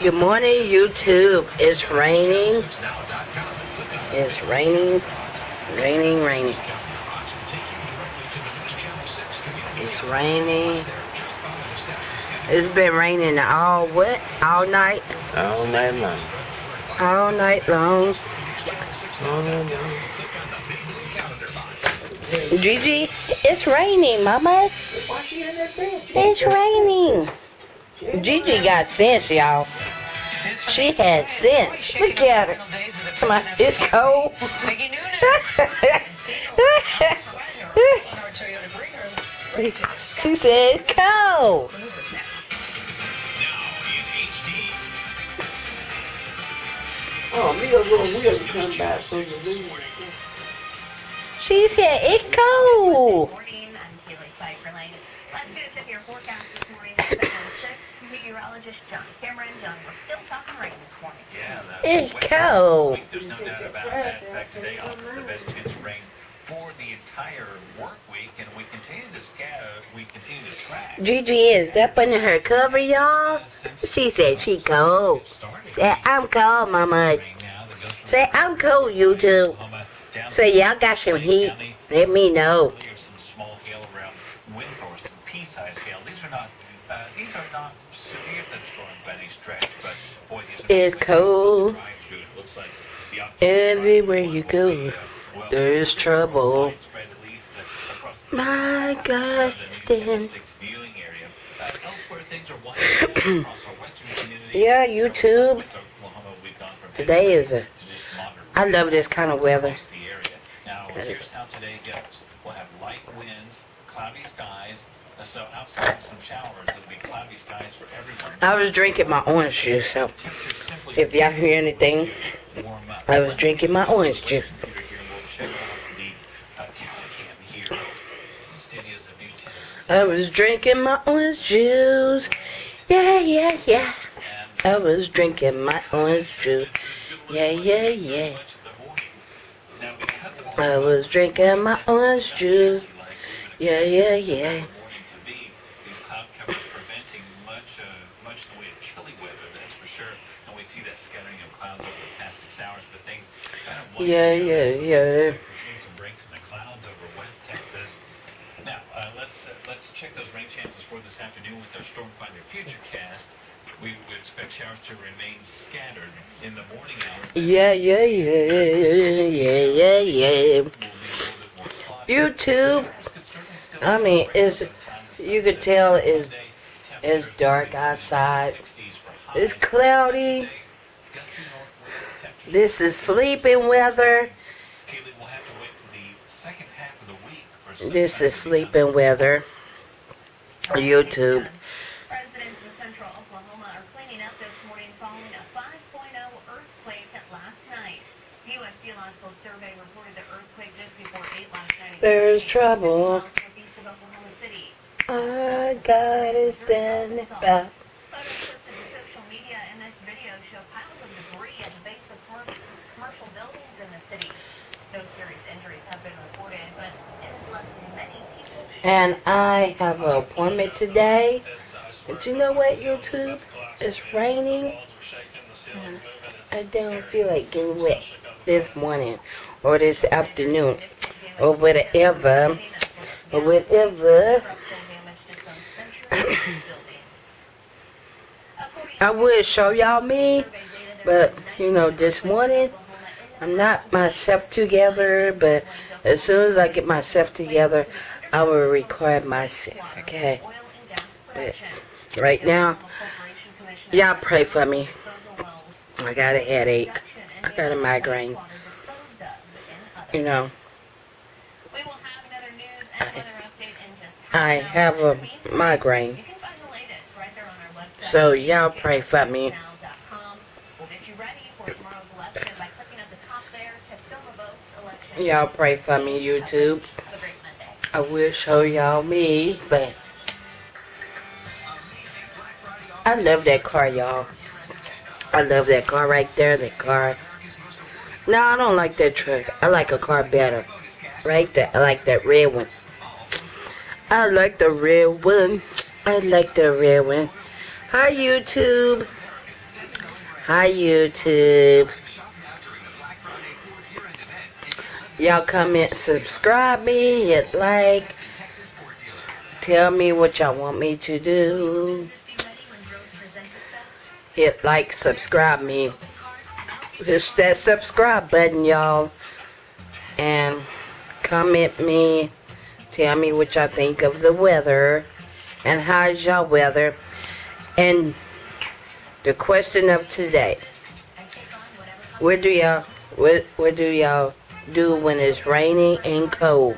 Good morning, YouTube. It's raining. It's raining. Raining. It's raining. It's been raining all what? All night? All night long. All night long. All night long. Gigi, it's raining, Mama. It's raining. Gigi got sense, y'all. She had sense. Look at her. Come on, it's cold. She said it's cold. Oh, me a little weird to come back from the video. She said it's cold. Let's get a tip your forecast this morning. 7:06. Meteorologist John Cameron. John, we're still talking rain this morning. It's cold. There's no doubt about that. In fact, today offers the best chance of rain for the entire work week, and we continue to track. Gigi is up under her cover, y'all. She said she cold. Say I'm cold, Mama. Say I'm cold, YouTube. Say y'all got some heat. Let me know. There's some small hail around Windthorst, some pea-sized hail. These are not severe thunderstorms by any stretch, but boy, It's cold. drive through. It looks like the Everywhere you go, there's trouble. widespread, at least across the My God, stand. viewing area. Elsewhere, things are winding across our western community. Yeah, YouTube. West Oklahoma, we've gone from Today is a. to just moderate I love this kind of weather. across the area. Now, here's how today goes. We'll have light winds, cloudy skies. So outside some showers, it'll be cloudy skies for everyone. I was drinking my orange juice, so Temperatures simply if y'all hear anything, warm up. I was drinking my orange juice. Computer here, we'll check out the talent cam here. The studios of News 10. I was drinking my orange juice. Yeah. I was drinking my orange juice. Yeah. Now, because of I was drinking my orange juice. Yeah. morning to be, these cloud covers preventing much in the way of chilly weather, that's for sure. And we see that scattering of clouds over the past 6 hours, but things kind of Yeah. We're seeing some breaks in the clouds over West Texas. Now, let's check those rain chances for this afternoon with our Storm Finder Futurecast. We would expect showers to remain scattered in the morning hours. Yeah. Will be a little bit more spotty. YouTube. I mean, you could tell it's dark outside. It's cloudy. This is sleeping weather. This is sleeping weather. YouTube. Residents in central Oklahoma are cleaning up this morning following a 5.0 earthquake last night. The U.S. Geological Survey reported the earthquake just before 8 last night. There's trouble. Southeast of Oklahoma City. I gotta stand back. Photos posted to social media in this video show piles of debris at the base of commercial buildings in the city. No serious injuries have been reported, but it has left many people shocked. And I have an appointment today. But you know what, YouTube? It's raining. And I don't feel like getting wet this morning or this afternoon or whatever. I would show y'all me, but you know, this morning I'm not myself together, but as soon as I get myself together, I will record myself, okay? But right now, y'all pray for me. I got a headache. I got a migraine. You know, I have a migraine. So y'all pray for me. Y'all pray for me, YouTube. I will show y'all me, but I love that car, y'all. I love that car right there, that car. No, I don't like that truck. I like a car better. Right there. I like that red one. I like the red one. I like the red one. Hi, YouTube. Hi YouTube. Y'all comment, subscribe me, hit like. Tell me what y'all want me to do. Hit like, subscribe me. Just that subscribe button, y'all. And comment me. Tell me what y'all think of the weather. And how's y'all weather. And the question of today. What do y'all do when it's raining and cold?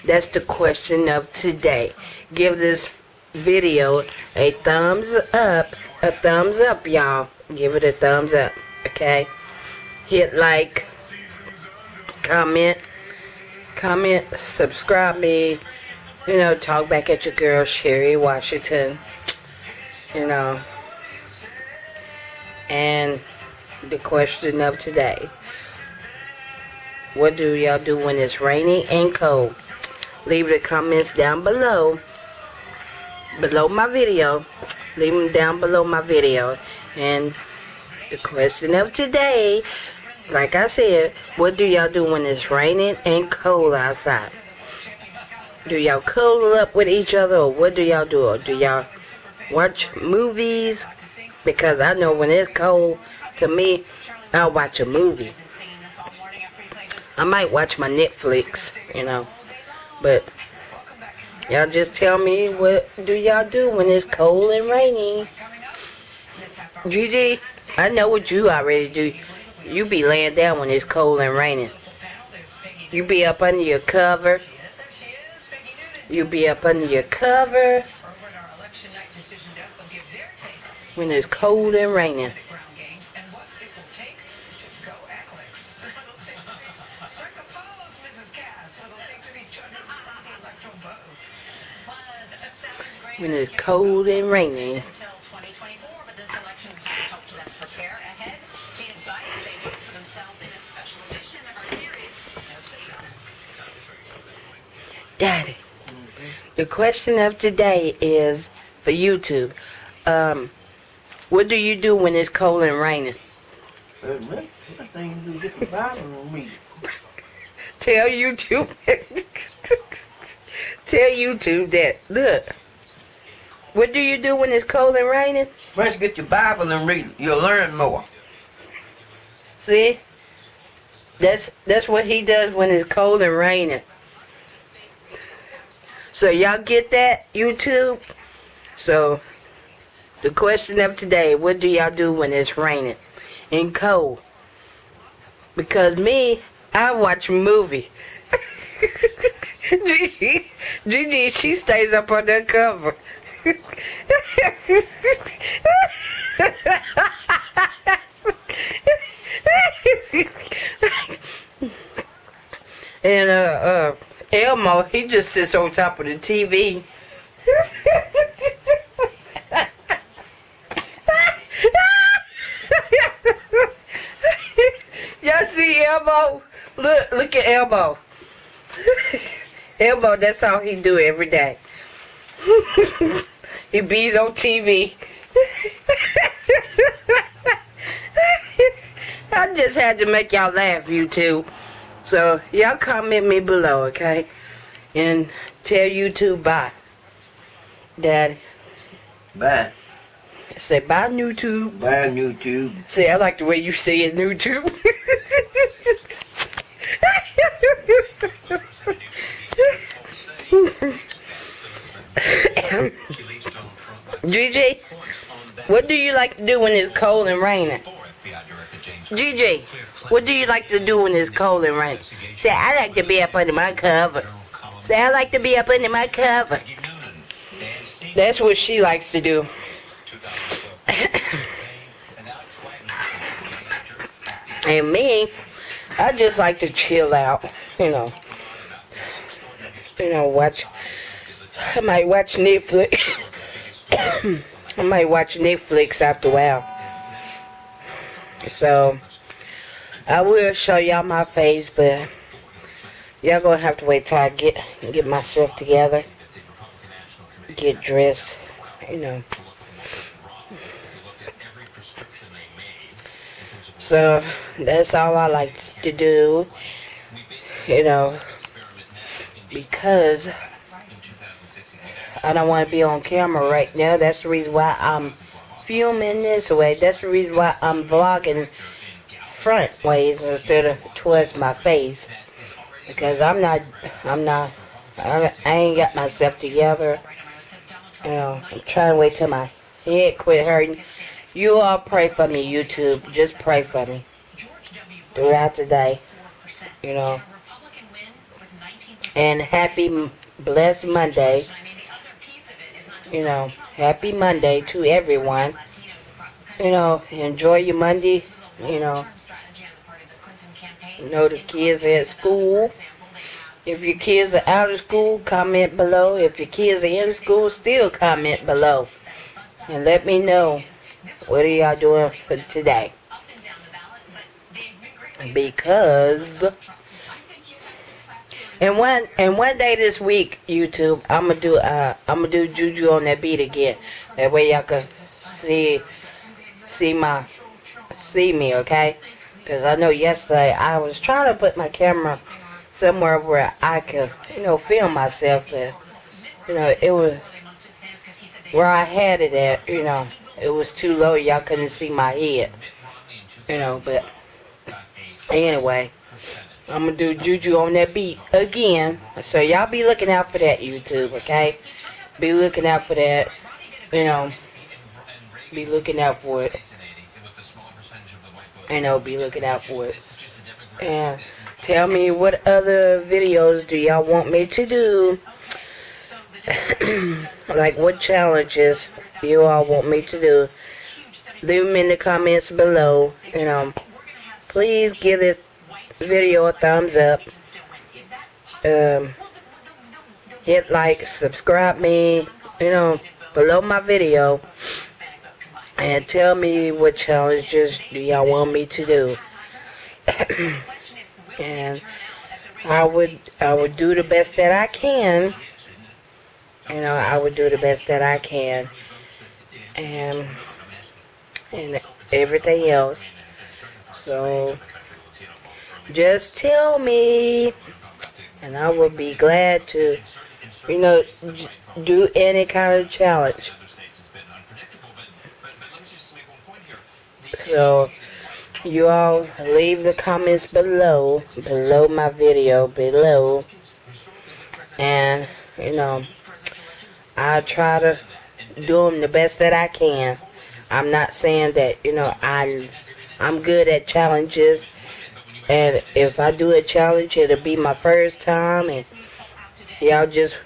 That's the question of today. Give this video a thumbs up. A thumbs up, y'all. Give it a thumbs up, okay? Hit like, comment, subscribe me. You know, talk back at your girl, Sherry Washington. You know. And the question of today. What do y'all do when it's raining and cold? Leave the comments down below. Below my video. Leave them down below my video. And the question of today, like I said, what do y'all do when it's raining and cold outside? Do y'all cuddle up with each other, or what do y'all do? Or do y'all watch movies? Because I know when it's cold, to me, I'll watch a movie. I might watch my Netflix, you know. But y'all just tell me, what do y'all do when it's cold and rainy? Gigi, I know what you already do. You be laying down when it's cold and raining. You be up under your cover. You be up under your cover when it's cold and raining. When it's cold and raining. Daddy, the question of today is for YouTube. What do you do when it's cold and raining? Tell YouTube. Tell YouTube that. Look. What do you do when it's cold and raining? First, get your Bible and read it. You'll learn more. See? That's what he does when it's cold and raining. So y'all get that, YouTube? So, the question of today, what do y'all do when it's raining and cold? Because me, I watch a movie. Gigi, she stays up on that cover. And Elmo, he just sits on top of the TV. Y'all see Elmo? Look at Elmo. Elmo, that's all he do every day. He bees on TV. I just had to make y'all laugh, YouTube. So, y'all comment me below, okay? And tell YouTube bye. Daddy. Bye. Say bye, YouTube. Bye, YouTube. See, I like the way you say it, YouTube. Gigi, what do you like to do when it's cold and raining? Gigi, what do you like to do when it's cold and raining? Say, I like to be up under my cover. Say, I like to be up under my cover. That's what she likes to do. And me, I just like to chill out, you know. Watch. I might watch Netflix. I might watch Netflix after a while. So, I will show y'all my face, but y'all gonna have to wait till I get myself together. Get dressed, you know. So that's all I like to do, you know, because I don't want to be on camera right now. That's the reason why I'm filming this way. That's the reason why I'm vlogging front ways instead of towards my face. Because I ain't got myself together. You know, I'm trying to wait till my head quit hurting. You all pray for me, YouTube. Just pray for me throughout the day. You know. And happy, blessed Monday. You know, happy Monday to everyone. You know, enjoy your Monday. You know the kids are at school. If your kids are out of school, comment below. If your kids are in school, still comment below. And let me know what are y'all doing for today. Because and one day this week, YouTube, I'ma do juju on that beat again. That way y'all can see me, okay? Because I know yesterday I was trying to put my camera somewhere where I could, you know, film myself. But, you know, it was where I had it at, you know, it was too low. Y'all couldn't see my head, you know. But anyway, I'm going to do juju on that beat again. So y'all be looking out for that, YouTube, okay? Be looking out for that, you know. Be looking out for it. You know, be looking out for it. And tell me what other videos do y'all want me to do. Like what challenges you all want me to do. Leave them in the comments below. You know, please give this video a thumbs up. Hit like, subscribe me, you know, below my video. And tell me what challenges do y'all want me to do. And I would do the best that I can. You know, I would do the best that I can. And everything else. So just tell me, and I will be glad to, you know, do any kind of challenge. So you all leave the comments below my video, below. And, you know, I try to do them the best that I can. I'm not saying that, you know, I'm good at challenges. And if I do a challenge, it'll be my first time. And y'all just,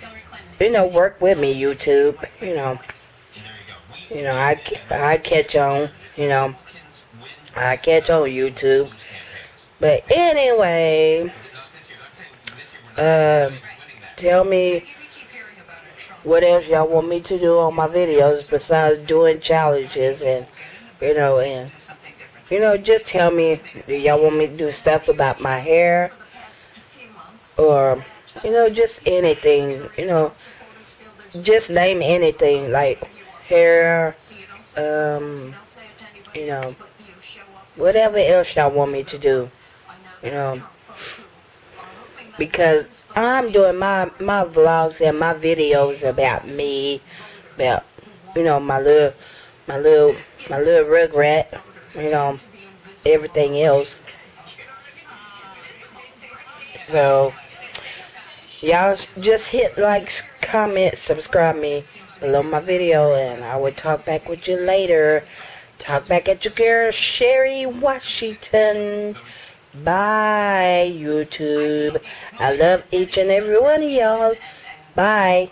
you know, work with me, YouTube. You know, I catch on, you know. I catch on, YouTube. But anyway, tell me what else y'all want me to do on my videos besides doing challenges. And you know, just tell me, do y'all want me to do stuff about my hair, or, you know, just anything, you know, just name anything, like hair, you know, whatever else y'all want me to do, you know, because I'm doing my vlogs and my videos about me, about, you know, my little rugrat, you know, everything else. So y'all just hit like, comment, subscribe me below my video, and I will talk back with you later. Talk back at your girl, Sherry Washington. Bye, YouTube. I love each and every one of y'all. Bye.